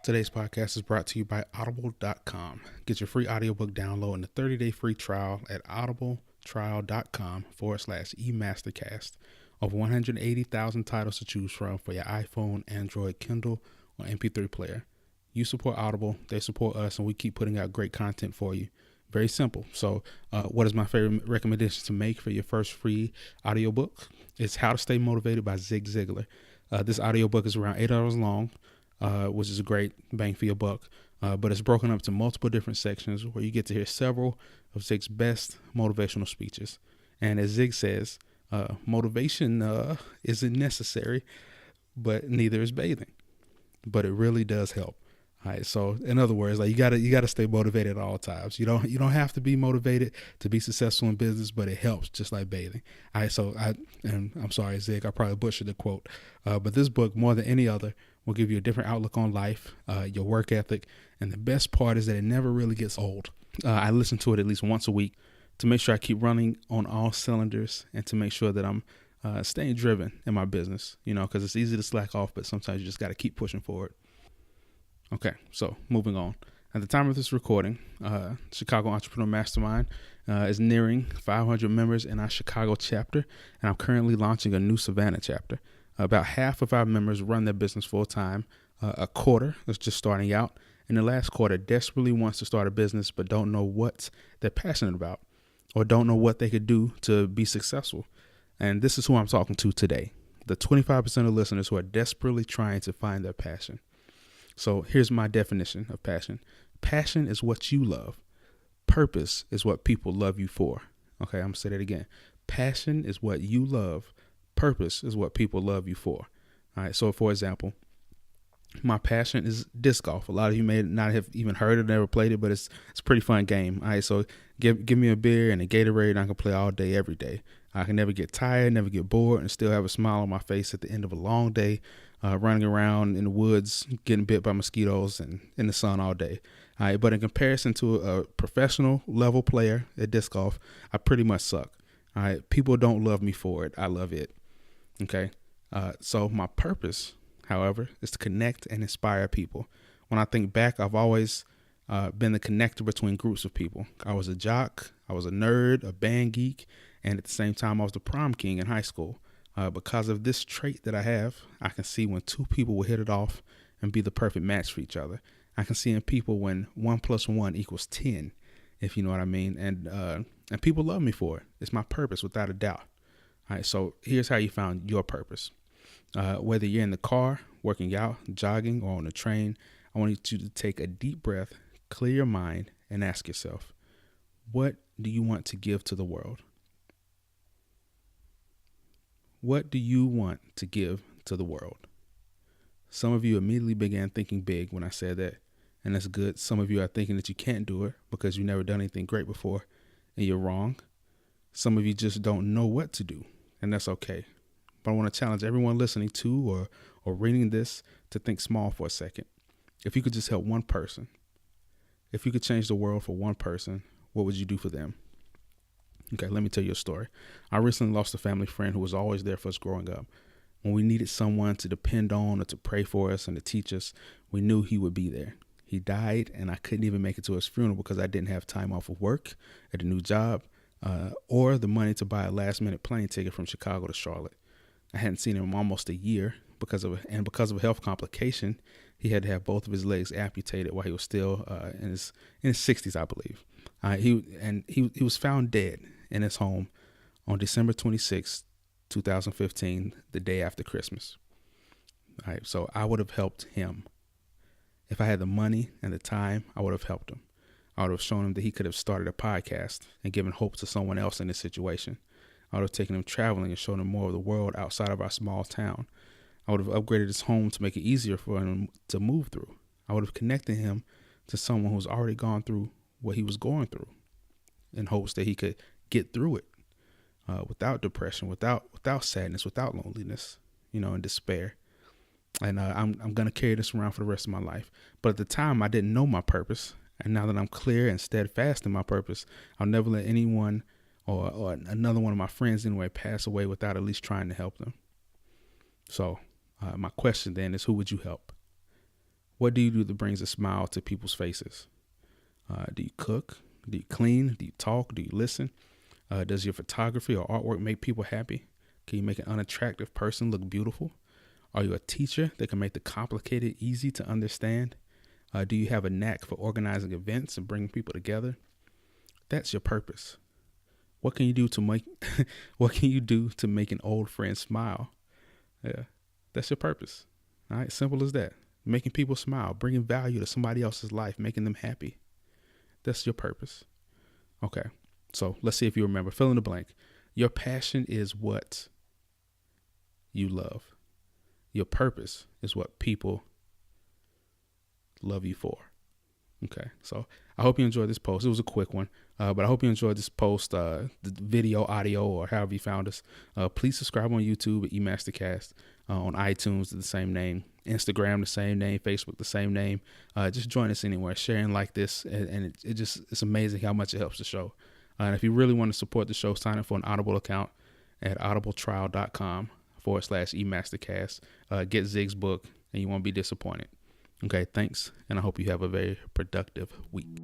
Today's podcast is brought to you by Audible.com. Get your free audiobook download and a 30-day free trial at audibletrial.com/E-MasterCast. Over 180,000 titles to choose from for your iPhone, Android, Kindle, or MP3 player. You support Audible, they support us, and we keep putting out great content for you. Very simple. So what is my favorite recommendation to make for your first free audiobook? It's How to Stay Motivated by Ziglar. This audiobook is around 8 hours long, which is a great bang for your buck. But it's broken up to multiple different sections where you get to hear several of Zig's best motivational speeches. And as Zig says, motivation isn't necessary, but neither is bathing. But it really does help. All right. So in other words, like you gotta stay motivated at all times. You don't have to be motivated to be successful in business, but it helps just like bathing. All right. So I'm sorry, Zig, I probably butchered the quote. But this book, more than any other, will give you a different outlook on life, your work ethic. And the best part is that it never really gets old. I listen to it at least once a week to make sure I keep running on all cylinders and to make sure that I'm staying driven in my business, because it's easy to slack off, but sometimes you just got to keep pushing forward. Okay, so moving on. At the time of this recording, Chicago Entrepreneur Mastermind is nearing 500 members in our Chicago chapter, and I'm currently launching a new Savannah chapter. About half of our members run their business full-time. A quarter is just starting out, and the last quarter desperately wants to start a business but don't know what they're passionate about or don't know what they could do to be successful. And this is who I'm talking to today, the 25% of listeners who are desperately trying to find their passion. So here's my definition of passion. Passion is what you love. Purpose is what people love you for. Okay, I'm going to say that again. Passion is what you love. Purpose is what people love you for. All right, so for example, my passion is disc golf. A lot of you may not have even heard it, never played it, but it's a pretty fun game. All right, so give me a beer and a Gatorade, and I can play all day, every day. I can never get tired, never get bored, and still have a smile on my face at the end of a long day, running around in the woods, getting bit by mosquitoes and in the sun all day. All right, but in comparison to a professional level player at disc golf, I pretty much suck. All right, people don't love me for it. I love it. Okay, so my purpose, however, is to connect and inspire people. When I think back, I've always been the connector between groups of people. I was a jock, I was a nerd, a band geek, and at the same time, I was the prom king in high school. Because of this trait that I have, I can see when two people will hit it off and be the perfect match for each other. I can see in people when 1 + 1 = 10, if you know what I mean. And people love me for it. It's my purpose, without a doubt. All right, so here's how you found your purpose. Whether you're in the car, working out, jogging, or on the train, I want you to take a deep breath, clear your mind, and ask yourself, what do you want to give to the world? What do you want to give to the world? Some of you immediately began thinking big when I said that, and that's good. Some of you are thinking that you can't do it because you've never done anything great before, and you're wrong. Some of you just don't know what to do, and that's okay. But I want to challenge everyone listening to or reading this to think small for a second. If you could just help one person, if you could change the world for one person, what would you do for them? Okay, let me tell you a story. I recently lost a family friend who was always there for us growing up. When we needed someone to depend on or to pray for us and to teach us, we knew he would be there. He died, and I couldn't even make it to his funeral because I didn't have time off of work at a new job or the money to buy a last-minute plane ticket from Chicago to Charlotte. I hadn't seen him in almost a year because of a health complication. He had to have both of his legs amputated while he was still in his 60s, I believe. He was found dead in his home on December 26, 2015, the day after Christmas. All right, so I would have helped him. If I had the money and the time, I would have helped him. I would have shown him that he could have started a podcast and given hope to someone else in this situation. I would have taken him traveling and shown him more of the world outside of our small town. I would have upgraded his home to make it easier for him to move through. I would have connected him to someone who's already gone through what he was going through in hopes that he could get through it without depression, without sadness, without loneliness, and despair. And I'm going to carry this around for the rest of my life. But at the time, I didn't know my purpose. And now that I'm clear and steadfast in my purpose, I'll never let anyone or another one of my friends anyway pass away without at least trying to help them. So my question then is, who would you help? What do you do that brings a smile to people's faces? Do you cook? Do you clean? Do you talk? Do you listen? Does your photography or artwork make people happy? Can you make an unattractive person look beautiful? Are you a teacher that can make the complicated easy to understand? Do you have a knack for organizing events and bringing people together? That's your purpose. What can you do to make what can you do to make an old friend smile? Yeah, that's your purpose. All right, simple as that. Making people smile, bringing value to somebody else's life, making them happy. That's your purpose. Okay, so let's see if you remember. Fill in the blank. Your passion is what you love. Your purpose is what people love you for. Okay, so I hope you enjoyed this post. It was a quick one, but I hope you enjoyed this post, the video, audio, or however you found us. Please subscribe on YouTube at E-MasterCast, on iTunes, the same name, Instagram, the same name, Facebook, the same name. Just join us anywhere, sharing like this, and it's amazing how much it helps the show. And if you really want to support the show, sign up for an Audible account at audibletrial.com/E-MasterCast. Get Zig's book, and you won't be disappointed. Okay, thanks, and I hope you have a very productive week.